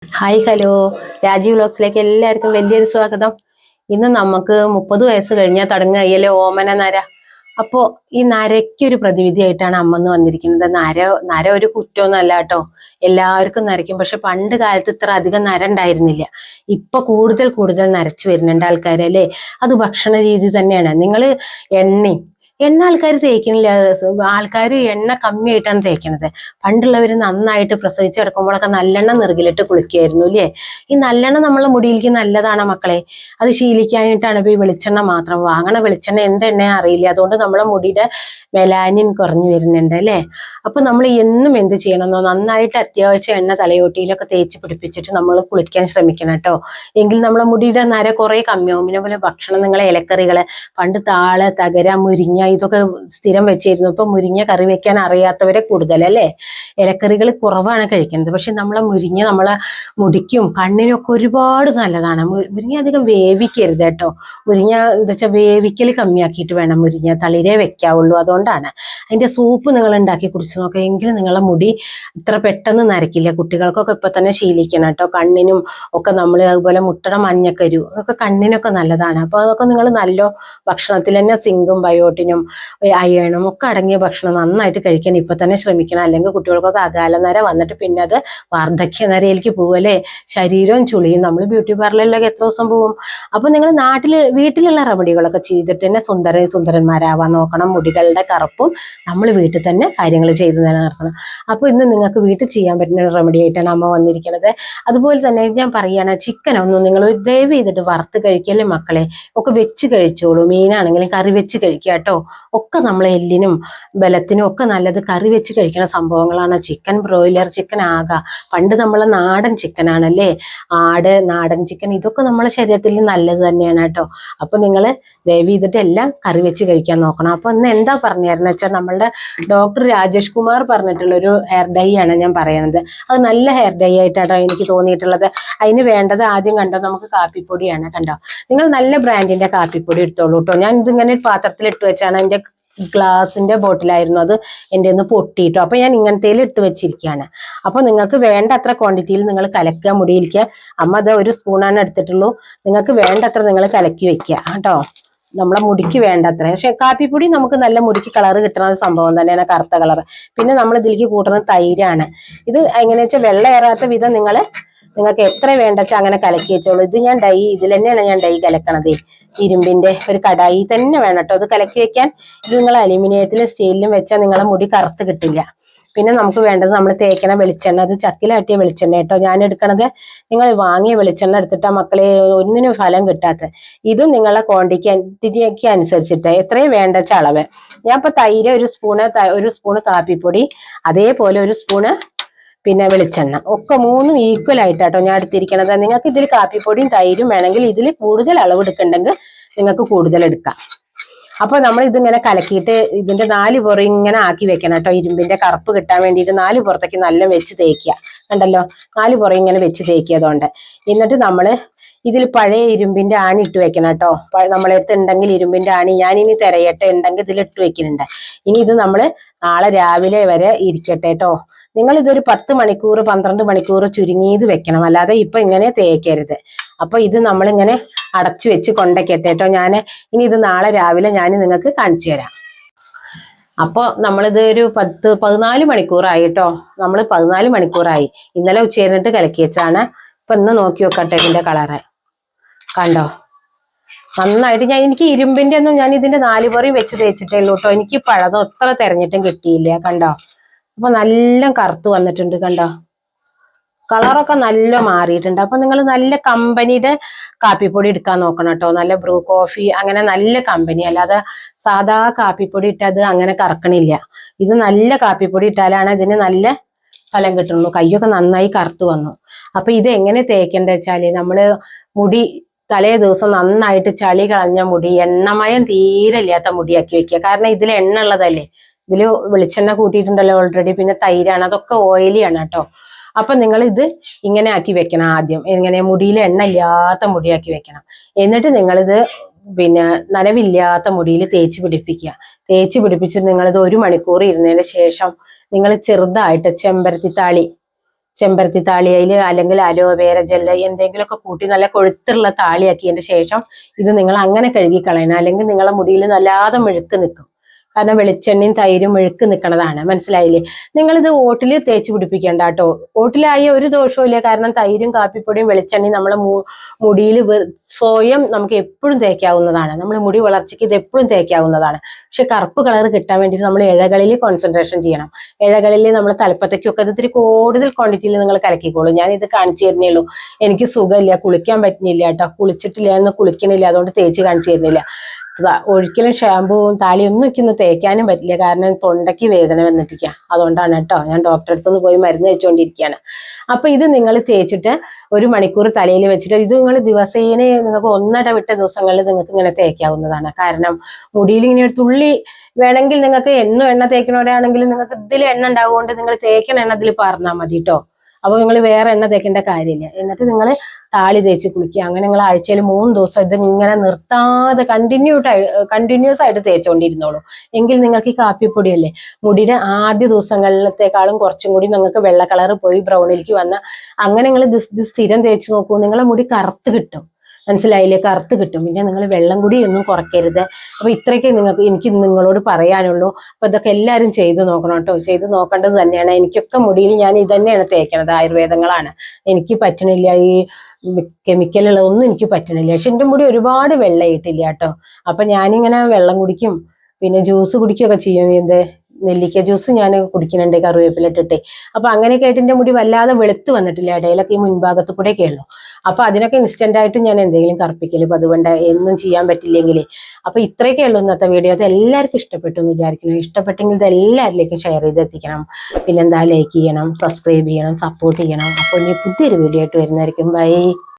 Hi hello Rajeev വ്ലോഗ്സിലേക്ക് എല്ലാവർക്കും വലിയൊരു സ്വാഗതം. ഇന്ന് നമുക്ക് 30 വയസ്സ് കഴിഞ്ഞാൽ തുടങ്ങുകയല്ലേ ഓമന നര. അപ്പോ ഈ നരയ്ക്കൊരു പ്രതിവിധിയായിട്ടാണ് അമ്മന്ന് വന്നിരിക്കുന്നത്. നര ഒരു കുറ്റമൊന്നുമല്ല കേട്ടോ, എല്ലാവർക്കും നരയ്ക്കും. പക്ഷെ പണ്ട് കാലത്ത് ഇത്ര അധികം നര ഉണ്ടായിരുന്നില്ല. ഇപ്പൊ കൂടുതൽ നരച്ചു വരുന്നുണ്ട് ആൾക്കാർ അല്ലേ. അത് ഭക്ഷണ രീതി തന്നെയാണ്. നിങ്ങൾ എണ്ണ ആൾക്കാർ തേക്കണില്ല. ആൾക്കാർ എണ്ണ കമ്മിയായിട്ടാണ് തേക്കണത്. പണ്ടുള്ളവർ നന്നായിട്ട് പ്രസവിച്ച് കിടക്കുമ്പോഴൊക്കെ നല്ലെണ്ണ നെറുകിലിട്ട് കുളിക്കുമായിരുന്നു അല്ലേ. ഈ നല്ലെണ്ണ നമ്മളെ മുടിയിലേക്ക് നല്ലതാണ് മക്കളെ. അത് ശീലിക്കാനായിട്ടാണ് ഇപ്പൊ ഈ വെളിച്ചെണ്ണ മാത്രം. വാങ്ങണ വെളിച്ചെണ്ണ എന്തെണ്ണ അറിയില്ല. അതുകൊണ്ട് നമ്മളെ മുടിയുടെ മെലാനിൻ കുറഞ്ഞു വരുന്നുണ്ട് അല്ലേ. അപ്പൊ നമ്മൾ എന്നും എന്ത് ചെയ്യണമെന്നോ, നന്നായിട്ട് അത്യാവശ്യം എണ്ണ തലയോട്ടിയിലൊക്കെ തേച്ച് പിടിപ്പിച്ചിട്ട് നമ്മൾ കുളിക്കാൻ ശ്രമിക്കണം കേട്ടോ. എങ്കിൽ നമ്മളെ മുടിയുടെ നര കുറെ കമ്മിയാവും. പിന്നെ പോലെ ഭക്ഷണം, നിങ്ങളെ ഇലക്കറികള്, പണ്ട് താള്, തകര, മുരിങ്ങ ഇതൊക്കെ സ്ഥിരം വെച്ചിരുന്നു. ഇപ്പൊ മുരിങ്ങ കറി വെക്കാൻ അറിയാത്തവരെ കൂടുതൽ അല്ലേ. ഇലക്കറികൾ കുറവാണ് കഴിക്കുന്നത്. പക്ഷെ നമ്മളെ മുരിങ്ങ നമ്മളെ മുടിക്കും കണ്ണിനും ഒക്കെ ഒരുപാട് നല്ലതാണ്. മുരിങ്ങ അധികം വേവിക്കരുത് കേട്ടോ. മുരിങ്ങ എന്താ വെച്ചാൽ വേവിക്കൽ കമ്മിയാക്കിയിട്ട് വേണം മുരിങ്ങ തളിരേ വെക്കാവുള്ളൂ. അതുകൊണ്ടാണ്. അതിന്റെ സൂപ്പ് നിങ്ങൾ ഉണ്ടാക്കി കുടിച്ചു നോക്കുക. എങ്കിലും നിങ്ങളെ മുടി ഇത്ര പെട്ടെന്ന് നരക്കില്ല. കുട്ടികൾക്കൊക്കെ ഇപ്പൊ തന്നെ ശീലിക്കണം കേട്ടോ. കണ്ണിനും ഒക്കെ നമ്മൾ അതുപോലെ മുട്ടയുടെ മഞ്ഞക്കരു അതൊക്കെ കണ്ണിനൊക്കെ നല്ലതാണ്. അപ്പൊ അതൊക്കെ നിങ്ങൾ നല്ല ഭക്ഷണത്തിൽ തന്നെ സിങ്കും ബയോട്ടിനും അയണും ഒക്കെ അടങ്ങിയ ഭക്ഷണം നന്നായിട്ട് കഴിക്കാൻ ഇപ്പൊ തന്നെ ശ്രമിക്കണം. അല്ലെങ്കിൽ കുട്ടികൾക്കൊക്കെ അകാല നര വന്നിട്ട് പിന്നെ അത് വാർദ്ധക്യ നരയിലേക്ക് പോവല്ലേ. ശരീരവും ചുളിയും. നമ്മൾ ബ്യൂട്ടി പാർലറിലൊക്കെ എത്ര ദിവസം പോവും. അപ്പൊ നിങ്ങൾ വീട്ടിലുള്ള റെമഡികളൊക്കെ ചെയ്തിട്ട് തന്നെ സുന്ദരന്മാരാവാൻ നോക്കണം. മുടികളുടെ കറുപ്പും നമ്മൾ വീട്ടിൽ തന്നെ കാര്യങ്ങൾ ചെയ്ത് നിലനിർത്തണം. അപ്പൊ ഇന്ന് നിങ്ങൾക്ക് വീട്ടിൽ ചെയ്യാൻ പറ്റുന്ന റെമഡി ആയിട്ടാണ് അമ്മ വന്നിരിക്കുന്നത്. അതുപോലെ തന്നെ ഞാൻ പറയുകയാണ്, ചിക്കനൊന്നും നിങ്ങൾ ദയവ് ചെയ്തിട്ട് വറുത്ത് കഴിക്കല്ലേ മക്കളെ. ഒക്കെ വെച്ച് കഴിച്ചോളൂ. മീനാണെങ്കിലും കറി വെച്ച് കഴിക്കുക കേട്ടോ. ഒക്കെ നമ്മളെ എല്ലിനും ബലത്തിനും ഒക്കെ നല്ലത് കറി വെച്ച് കഴിക്കുന്ന സംഭവങ്ങളാണ്. ചിക്കൻ, ബ്രോയിലർ ചിക്കൻ പണ്ട് നമ്മളെ നാടൻ ചിക്കൻ ആണല്ലേ. നാടൻ ചിക്കൻ ഇതൊക്കെ നമ്മളെ ശരീരത്തിൽ നല്ലത് തന്നെയാണ് കേട്ടോ. അപ്പൊ നിങ്ങൾ ദയവ് ചെയ്തിട്ട് എല്ലാം കറി വെച്ച് കഴിക്കാൻ നോക്കണം. അപ്പൊ ഇന്ന് എന്താ പറഞ്ഞായിരുന്നു വെച്ചാൽ, നമ്മളുടെ ഡോക്ടർ രാജേഷ് കുമാർ പറഞ്ഞിട്ടുള്ള ഒരു ഹെയർ ഡൈ ആണ് ഞാൻ പറയുന്നത്. അത് നല്ല ഹെയർ ഡൈ ആയിട്ടാണോ എനിക്ക് തോന്നിയിട്ടുള്ളത്. അതിന് വേണ്ടത് ആദ്യം കണ്ടോ, നമുക്ക് കാപ്പിപ്പൊടിയാണ്. കണ്ടോ, നിങ്ങൾ നല്ല ബ്രാൻഡിന്റെ കാപ്പിപ്പൊടി എടുത്തോളൂ കേട്ടോ. ഞാൻ ഇതിങ്ങനെ പാത്രത്തിൽ ഇട്ട് വെച്ചാണ്. അതിന്റെ ഗ്ലാസിന്റെ ബോട്ടിലായിരുന്നു, അത് എൻ്റെ ഒന്ന് പൊട്ടിയിട്ടോ. അപ്പൊ ഞാൻ ഇങ്ങനത്തേൽ ഇട്ട് വെച്ചിരിക്കുകയാണ്. അപ്പൊ നിങ്ങൾക്ക് വേണ്ട അത്ര ക്വാണ്ടിറ്റിയിൽ നിങ്ങൾ കലക്കുക മുടിയിലേക്ക്. അമ്മ അത് ഒരു സ്പൂണാണ് എടുത്തിട്ടുള്ളൂ. നിങ്ങൾക്ക് വേണ്ടത്ര നിങ്ങൾ കലക്കി വെക്കുക കേട്ടോ. നമ്മളെ മുടിക്ക് വേണ്ടത്ര. പക്ഷെ കാപ്പിപ്പൊടി നമുക്ക് നല്ല മുടിക്ക് കളർ കിട്ടുന്ന സംഭവം തന്നെയാണ്, കറുത്ത കളർ. പിന്നെ നമ്മൾ ഇതിലേക്ക് കൂട്ടുന്നത് തൈരാണ്. ഇത് എങ്ങനെയാ വെച്ചാൽ വെള്ളം ഏറാത്ത വിധം നിങ്ങൾക്ക് എത്ര വേണ്ട വെച്ചാൽ അങ്ങനെ കലക്കി വെച്ചോളൂ. ഇത് ഞാൻ ഇതിൽ തന്നെയാണ് ഞാൻ ഡൈ കലക്കണത്. ഇരുമ്പിന്റെ ഒരു കടായി തന്നെ വേണം കേട്ടോ ഇത് കലക്കി വെക്കാൻ. ഇത് നിങ്ങൾ അലുമിനിയത്തിലും സ്റ്റീലിലും വെച്ചാൽ നിങ്ങളെ മുടി കറുത്ത് കിട്ടില്ല. പിന്നെ നമുക്ക് വേണ്ടത് നമ്മൾ തേക്കണ വെളിച്ചെണ്ണ. അത് ചക്കിലാട്ടിയ വെളിച്ചെണ്ണ കേട്ടോ ഞാൻ എടുക്കണത്. നിങ്ങൾ വാങ്ങിയ വെളിച്ചെണ്ണ എടുത്തിട്ടാ മക്കളെ ഒന്നിനും ഫലം കിട്ടാത്ത. ഇതും നിങ്ങളെ ക്വാണ്ടിറ്റിക്ക് അനുസരിച്ചിട്ട് എത്രയും വേണ്ട വെച്ച അളവ്. ഞാൻ ഇപ്പൊ തൈര് ഒരു സ്പൂണ് കാപ്പിപ്പൊടി, അതേപോലെ ഒരു സ്പൂണ് പിന്നെ വെളിച്ചെണ്ണ, ഒക്കെ മൂന്നും ഈക്വൽ ആയിട്ടാട്ടോ ഞാൻ എടുത്തിരിക്കണത്. നിങ്ങൾക്ക് ഇതിൽ കാപ്പിപ്പൊടിയും തൈരും വേണമെങ്കിൽ ഇതിൽ കൂടുതൽ അളവ് എടുക്കണ്ടെങ്കിൽ നിങ്ങൾക്ക് കൂടുതൽ എടുക്കാം. അപ്പൊ നമ്മൾ ഇതിങ്ങനെ കലക്കിയിട്ട് ഇതിന്റെ 4 പുറം ഇങ്ങനെ ആക്കി വെക്കണം കേട്ടോ. ഇരുമ്പിന്റെ കറുപ്പ് കിട്ടാൻ വേണ്ടിയിട്ട് 4 പുറത്തേക്ക് നല്ല വെച്ച് തേക്കുക. കണ്ടല്ലോ, 4 പുറം ഇങ്ങനെ വെച്ച് തേക്കിയതുകൊണ്ട്. എന്നിട്ട് നമ്മള് ഇതിൽ പഴയ ഇരുമ്പിന്റെ ആണി ഇട്ട് വെക്കണം കേട്ടോ. നമ്മളടുത്ത് ഉണ്ടെങ്കിൽ ഇരുമ്പിന്റെ ആണി ഞാനിനി തിരയട്ടെ, ഉണ്ടെങ്കിൽ ഇതിൽ ഇട്ട് വെക്കുന്നുണ്ട്. ഇനി ഇത് നമ്മള് നാളെ രാവിലെ വരെ ഇരിക്കട്ടെ കേട്ടോ. നിങ്ങൾ ഇതൊരു 10 മണിക്കൂർ 12 മണിക്കൂർ ചുരുങ്ങിയത് വെക്കണം. അല്ലാതെ ഇപ്പൊ ഇങ്ങനെ തേക്കരുത്. അപ്പൊ ഇത് നമ്മളിങ്ങനെ അടച്ചു വെച്ച് കൊണ്ടേക്കട്ടെ കേട്ടോ. ഇനി ഇത് നാളെ രാവിലെ ഞാൻ നിങ്ങൾക്ക് കാണിച്ചു തരാം. അപ്പൊ നമ്മളിത് ഒരു 14 മണിക്കൂറായി കേട്ടോ. നമ്മൾ 14 മണിക്കൂറായി. ഇന്നലെ ഉച്ചയിരുന്നിട്ട് കലക്കി വെച്ചാണ്. ഇപ്പൊ ഇന്ന് നോക്കി വെക്കട്ടെ ഇതിന്റെ കളറ്. കണ്ടോ, നന്നായിട്ട് എനിക്ക് ഇരുമ്പിന്റെ ഒന്നും ഞാൻ ഇതിന്റെ 4 പുറയും വെച്ച് തേച്ചിട്ടേ ഉള്ളൂ കേട്ടോ. എനിക്ക് പഴതം എത്ര തെരഞ്ഞിട്ടും കിട്ടിയില്ല. കണ്ടോ, അപ്പൊ നല്ല കറുത്ത് വന്നിട്ടുണ്ട്. കണ്ടോ, കളറൊക്കെ നല്ല മാറിയിട്ടുണ്ട്. അപ്പൊ നിങ്ങൾ നല്ല കമ്പനിയുടെ കാപ്പിപ്പൊടി എടുക്കാൻ നോക്കണം കേട്ടോ. നല്ല ബ്രൂ കോഫി അങ്ങനെ നല്ല കമ്പനി, അല്ലാതെ സാധാ കാപ്പിപ്പൊടി ഇട്ടത് അങ്ങനെ കറക്കണില്ല. ഇത് നല്ല കാപ്പിപ്പൊടി ഇട്ടാലാണ് ഇതിന് നല്ല ഫലം കിട്ടുള്ളൂ. കയ്യൊക്കെ നന്നായി കറുത്ത് വന്നു. അപ്പൊ ഇത് എങ്ങനെ തേക്കേണ്ട വെച്ചാല്, നമ്മള് മുടി തലേ ദിവസം നന്നായിട്ട് ചളി കളഞ്ഞ മുടി, എണ്ണമയം തീരെ ഇല്ലാത്ത മുടിയാക്കി വെക്കുക. കാരണം ഇതിൽ എണ്ണ ഉള്ളതല്ലേ. ഇതില് വെളിച്ചെണ്ണ കൂട്ടിയിട്ടുണ്ടല്ലോ ഓൾറെഡി. പിന്നെ തൈരാണ്, അതൊക്കെ ഓയിലിയാണ് കേട്ടോ. അപ്പൊ നിങ്ങൾ ഇത് ഇങ്ങനെ ആക്കി വെക്കണം. ആദ്യം ഇങ്ങനെ മുടിയിൽ എണ്ണ ഇല്ലാത്ത മുടിയാക്കി വെക്കണം. എന്നിട്ട് നിങ്ങളിത് പിന്നെ നനവില്ലാത്ത മുടിയിൽ തേച്ച് പിടിപ്പിക്കുക. തേച്ച് പിടിപ്പിച്ചിട്ട് നിങ്ങളിത് 1 മണിക്കൂർ ഇരുന്നതിന് ശേഷം നിങ്ങൾ ചെറുതായിട്ട് ചെമ്പരത്തിത്താളി ചെമ്പരത്തി താളിയിൽ അല്ലെങ്കിൽ അലോവേര ജെല്ല് എന്തെങ്കിലുമൊക്കെ കൂട്ടി നല്ല കൊഴുത്തുള്ള താളിയാക്കിയതിന്റെ ശേഷം ഇത് നിങ്ങൾ അങ്ങനെ കഴുകി കളയണം. അല്ലെങ്കിൽ നിങ്ങളെ മുടിയിൽ നല്ലാതെ മെഴുക്ക് നിൽക്കും. കാരണം വെളിച്ചെണ്ണയും തൈരും മെഴുക്ക് നിൽക്കുന്നതാണ്. മനസ്സിലായില്ലേ? നിങ്ങളിത് ഓട്ടിൽ തേച്ച് പിടിപ്പിക്കേണ്ട കേട്ടോ. ഓട്ടിലായ ഒരു ദോഷവും ഇല്ല. കാരണം തൈരും കാപ്പിപ്പൊടിയും വെളിച്ചെണ്ണയും നമ്മളെ മുടിയിൽ സ്വയം നമുക്ക് എപ്പോഴും തേക്കാവുന്നതാണ്. നമ്മൾ മുടി വളർച്ചയ്ക്ക് ഇത് എപ്പോഴും തേക്കാവുന്നതാണ്. പക്ഷെ കറുപ്പ് കളർ കിട്ടാൻ വേണ്ടിയിട്ട് നമ്മൾ ഇഴകളിൽ കോൺസെൻട്രേഷൻ ചെയ്യണം. ഇഴകളിൽ നമ്മൾ തലപ്പത്തേക്കൊക്കെ ഇത് ഇത്തിരി കൂടുതൽ ക്വാണ്ടിറ്റിയിൽ നിങ്ങൾ കലക്കിക്കോളൂ. ഞാൻ ഇത് കാണിച്ചു തരുന്നേ ഉള്ളൂ. എനിക്ക് സുഖമില്ല, കുളിക്കാൻ പറ്റുന്നില്ല കേട്ടോ. കുളിച്ചിട്ടില്ല, എന്ന് കുളിക്കണില്ല, അതുകൊണ്ട് തേച്ച് കാണിച്ചു തരുന്നില്ല. ഒരിക്കലും ഷാമ്പുവും താളിയൊന്നും എനിക്കിന്ന് തേക്കാനും പറ്റില്ല. കാരണം തൊണ്ടയ്ക്ക് വേദന വന്നിട്ടിരിക്കുക. അതുകൊണ്ടാണ് കേട്ടോ ഞാൻ ഡോക്ടറെ അടുത്തൊന്ന് പോയി മരുന്ന് വെച്ചുകൊണ്ടിരിക്കുകയാണ്. അപ്പൊ ഇത് നിങ്ങൾ തേച്ചിട്ട് 1 മണിക്കൂർ തലയിൽ വെച്ചിട്ട് ഇത് നിങ്ങൾ ദിവസേന നിങ്ങൾക്ക് ഒന്നിടവിട്ട ദിവസങ്ങളിൽ നിങ്ങൾക്ക് ഇങ്ങനെ തേക്കാവുന്നതാണ്. കാരണം മുടിയിൽ ഇങ്ങനെ ഒരു തുള്ളി വേണമെങ്കിൽ നിങ്ങൾക്ക് എന്നും എണ്ണ തേക്കണവരാണെങ്കിൽ നിങ്ങൾക്ക് ഇതിൽ എണ്ണ ഉണ്ടാവുകൊണ്ട് നിങ്ങൾ തേക്കണ എണ്ണ ഇതിൽ പറഞ്ഞാൽ മതി കേട്ടോ. അപ്പൊ നിങ്ങൾ വേറെ എണ്ണ തേക്കേണ്ട കാര്യമില്ല. എന്നിട്ട് നിങ്ങൾ താളി തേച്ച് കുളിക്കുക. അങ്ങനെ നിങ്ങൾ ആഴ്ചയിൽ 3 ദിവസം ഇത് ഇങ്ങനെ നിർത്താതെ കണ്ടിന്യൂസ് ആയിട്ട് തേച്ചുകൊണ്ടിരുന്നോളൂ. എങ്കിൽ നിങ്ങൾക്ക് ഈ കാപ്പിപ്പൊടിയല്ലേ മുടിയുടെ ആദ്യ ദിവസങ്ങളിലത്തെക്കാളും കുറച്ചും കൂടി നിങ്ങൾക്ക് വെള്ള കളർ പോയി ബ്രൗണിലേക്ക് വന്ന അങ്ങനെ നിങ്ങൾ ഇത് സ്ഥിരം തേച്ച് നോക്കൂ. നിങ്ങളെ മുടി കറുത്ത് കിട്ടും. മനസ്സിലായില്ലേ? കറുത്ത് കിട്ടും. പിന്നെ നിങ്ങൾ വെള്ളം കൂടി ഒന്നും കുറയ്ക്കരുത്. അപ്പൊ ഇത്രയൊക്കെ എനിക്ക് നിങ്ങളോട് പറയാനുള്ളൂ. അപ്പൊ ഇതൊക്കെ എല്ലാവരും ചെയ്ത് നോക്കണം കേട്ടോ. ചെയ്ത് നോക്കേണ്ടത് തന്നെയാണ്. എനിക്കൊക്കെ മുടിയിൽ ഞാൻ ഇത് തന്നെയാണ് തേക്കണത്. ആയുർവേദങ്ങളാണ്. എനിക്ക് പറ്റണില്ല ഈ കെമിക്കലുള്ളതൊന്നും എനിക്ക് പറ്റണില്ല. പക്ഷെ എൻ്റെ മുടി ഒരുപാട് വെള്ളമായിട്ടില്ല കേട്ടോ. അപ്പൊ ഞാനിങ്ങനെ വെള്ളം കുടിക്കും, പിന്നെ ജ്യൂസ് കുടിക്കുകയൊക്കെ ചെയ്യും. നെല്ലിക്ക ജ്യൂസ് ഞാൻ കുടിക്കുന്നുണ്ട് കറിവേപ്പില ഇട്ടിട്ട്. അപ്പൊ അങ്ങനെയൊക്കെ ആയിട്ട് എൻ്റെ മുടി വല്ലാതെ വെളുത്ത് വന്നിട്ടില്ല. ഇടയിലൊക്കെ ഈ മുൻഭാഗത്ത് കൂടെയൊക്കെ ഉള്ളൂ. അപ്പൊ അതിനൊക്കെ ഇൻസ്റ്റന്റ് ആയിട്ട് ഞാൻ എന്തെങ്കിലും കറുപ്പിക്കല് അതുകൊണ്ട് എന്നും ചെയ്യാൻ പറ്റില്ലെങ്കിൽ. അപ്പൊ ഇത്രയൊക്കെ ഉള്ളൂ ഇന്നത്തെ വീഡിയോ. അത് എല്ലാവർക്കും ഇഷ്ടപ്പെട്ടു എന്ന് വിചാരിക്കുന്നു. ഇഷ്ടപ്പെട്ടെങ്കിൽ ഇത് എല്ലാവരിലേക്കും ഷെയർ ചെയ്ത് എത്തിക്കണം. പിന്നെന്താ, ലൈക്ക് ചെയ്യണം, സബ്സ്ക്രൈബ് ചെയ്യണം, സപ്പോർട്ട് ചെയ്യണം. അപ്പോൾ ഇനി പുതിയൊരു വീഡിയോ ആയിട്ട് വരുന്നതായിരിക്കും. ബൈ.